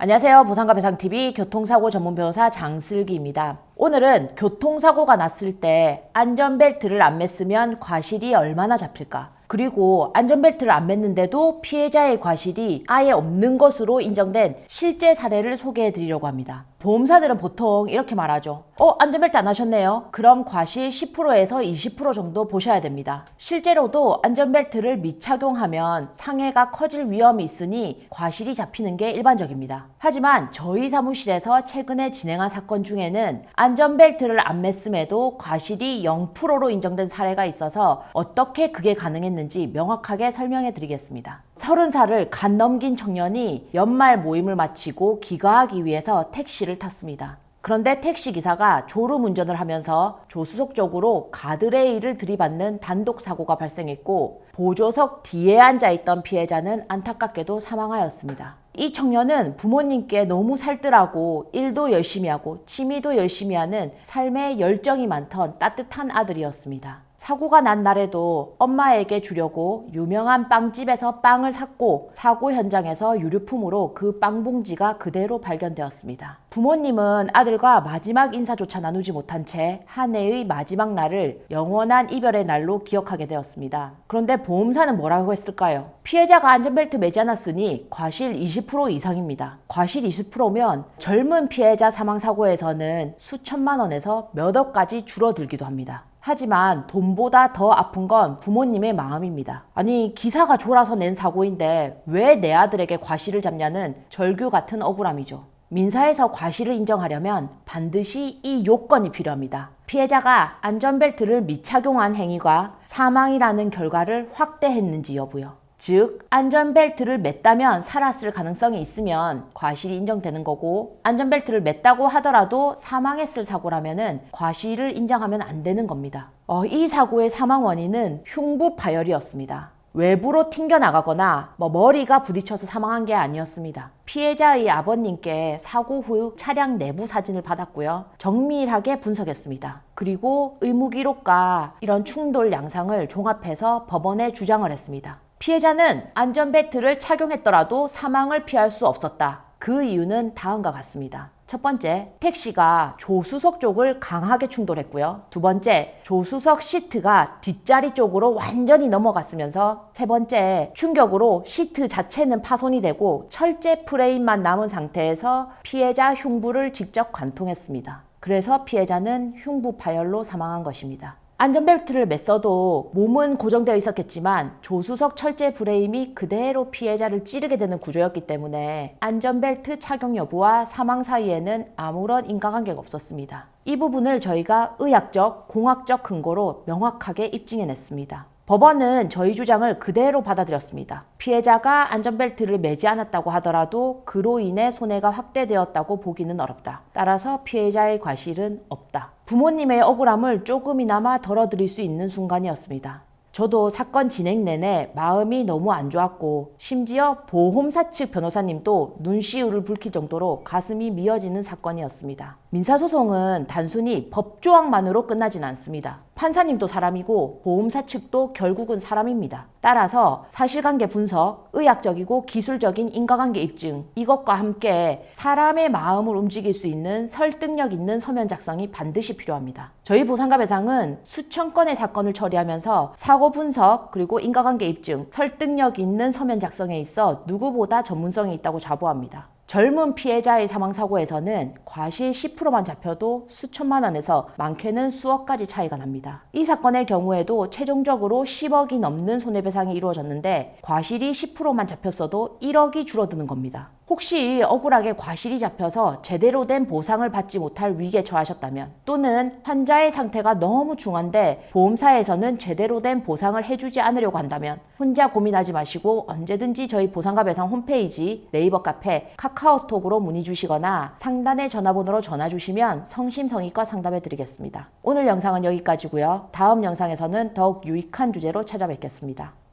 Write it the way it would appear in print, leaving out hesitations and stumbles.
안녕하세요. 보상과 배상TV 교통사고 전문 변호사 장슬기입니다. 오늘은 교통사고가 났을 때 안전벨트를 안 맸으면 과실이 얼마나 잡힐까? 그리고 안전벨트를 안 맸는데도 피해자의 과실이 아예 없는 것으로 인정된 실제 사례를 소개해 드리려고 합니다. 보험사들은 보통 이렇게 말하죠. 안전벨트 안 하셨네요. 그럼 과실 10%에서 20% 정도 보셔야 됩니다. 실제로도 안전벨트를 미착용하면 상해가 커질 위험이 있으니 과실이 잡히는 게 일반적입니다. 하지만 저희 사무실에서 최근에 진행한 사건 중에는 안전벨트를 안 맸음에도 과실이 0%로 인정된 사례가 있어서 어떻게 그게 가능했는지 명확하게 설명해 드리겠습니다. 30살을 간 넘긴 청년이 연말 모임을 마치고 귀가하기 위해서 택시를 탔습니다. 그런데 택시기사가 졸음운전을 하면서 조수석 쪽으로 가드레일을 들이받는 단독사고가 발생했고 보조석 뒤에 앉아있던 피해자는 안타깝게도 사망하였습니다. 이 청년은 부모님께 너무 살뜰하고 일도 열심히 하고 취미도 열심히 하는 삶에 열정이 많던 따뜻한 아들이었습니다. 사고가 난 날에도 엄마에게 주려고 유명한 빵집에서 빵을 샀고 사고 현장에서 유류품으로 그 빵 봉지가 그대로 발견되었습니다. 부모님은 아들과 마지막 인사조차 나누지 못한 채 한 해의 마지막 날을 영원한 이별의 날로 기억하게 되었습니다. 그런데 보험사는 뭐라고 했을까요? 피해자가 안전벨트 매지 않았으니 과실 20% 이상입니다. 과실 20%면 젊은 피해자 사망사고에서는 수천만 원에서 몇 억까지 줄어들기도 합니다. 하지만 돈보다 더 아픈 건 부모님의 마음입니다. 아니 기사가 졸아서 낸 사고인데 왜 내 아들에게 과실을 잡냐는 절규 같은 억울함이죠. 민사에서 과실을 인정하려면 반드시 이 요건이 필요합니다. 피해자가 안전벨트를 미착용한 행위가 사망이라는 결과를 확대했는지 여부요. 즉 안전벨트를 맸다면 살았을 가능성이 있으면 과실이 인정되는 거고 안전벨트를 맸다고 하더라도 사망했을 사고라면 과실을 인정하면 안 되는 겁니다. 이 사고의 사망 원인은 흉부 파열이었습니다. 외부로 튕겨나가거나 머리가 부딪혀서 사망한 게 아니었습니다. 피해자의 아버님께 사고 후 차량 내부 사진을 받았고요. 정밀하게 분석했습니다. 그리고 의무기록과 이런 충돌 양상을 종합해서 법원에 주장을 했습니다. 피해자는 안전벨트를 착용했더라도 사망을 피할 수 없었다. 그 이유는 다음과 같습니다. 첫 번째, 택시가 조수석 쪽을 강하게 충돌했고요. 두 번째, 조수석 시트가 뒷자리 쪽으로 완전히 넘어갔으면서 세 번째, 충격으로 시트 자체는 파손이 되고 철제 프레임만 남은 상태에서 피해자 흉부를 직접 관통했습니다. 그래서 피해자는 흉부 파열로 사망한 것입니다. 안전벨트를 맸어도 몸은 고정되어 있었겠지만 조수석 철제 프레임이 그대로 피해자를 찌르게 되는 구조였기 때문에 안전벨트 착용 여부와 사망 사이에는 아무런 인과관계가 없었습니다. 이 부분을 저희가 의학적, 공학적 근거로 명확하게 입증해냈습니다. 법원은 저희 주장을 그대로 받아들였습니다. 피해자가 안전벨트를 매지 않았다고 하더라도 그로 인해 손해가 확대되었다고 보기는 어렵다. 따라서 피해자의 과실은 없다. 부모님의 억울함을 조금이나마 덜어드릴 수 있는 순간이었습니다. 저도 사건 진행 내내 마음이 너무 안 좋았고 심지어 보험사 측 변호사님도 눈시울을 붉힐 정도로 가슴이 미어지는 사건이었습니다. 민사소송은 단순히 법조항만으로 끝나진 않습니다. 판사님도 사람이고 보험사 측도 결국은 사람입니다. 따라서 사실관계 분석, 의학적이고 기술적인 인과관계 입증 이것과 함께 사람의 마음을 움직일 수 있는 설득력 있는 서면 작성이 반드시 필요합니다. 저희 보상과 배상은 수천 건의 사건을 처리하면서 사고 분석 그리고 인과관계 입증, 설득력 있는 서면 작성에 있어 누구보다 전문성이 있다고 자부합니다. 젊은 피해자의 사망사고에서는 과실 10%만 잡혀도 수천만 원에서 많게는 수억까지 차이가 납니다. 이 사건의 경우에도 최종적으로 10억이 넘는 손해배상이 이루어졌는데 과실이 10%만 잡혔어도 1억이 줄어드는 겁니다. 혹시 억울하게 과실이 잡혀서 제대로 된 보상을 받지 못할 위기에 처하셨다면 또는 환자의 상태가 너무 중한데 보험사에서는 제대로 된 보상을 해주지 않으려고 한다면 혼자 고민하지 마시고 언제든지 저희 보상과 배상 홈페이지, 네이버 카페, 카카오톡으로 문의 주시거나 상단의 전화번호로 전화 주시면 성심성의껏 상담해 드리겠습니다. 오늘 영상은 여기까지고요. 다음 영상에서는 더욱 유익한 주제로 찾아뵙겠습니다.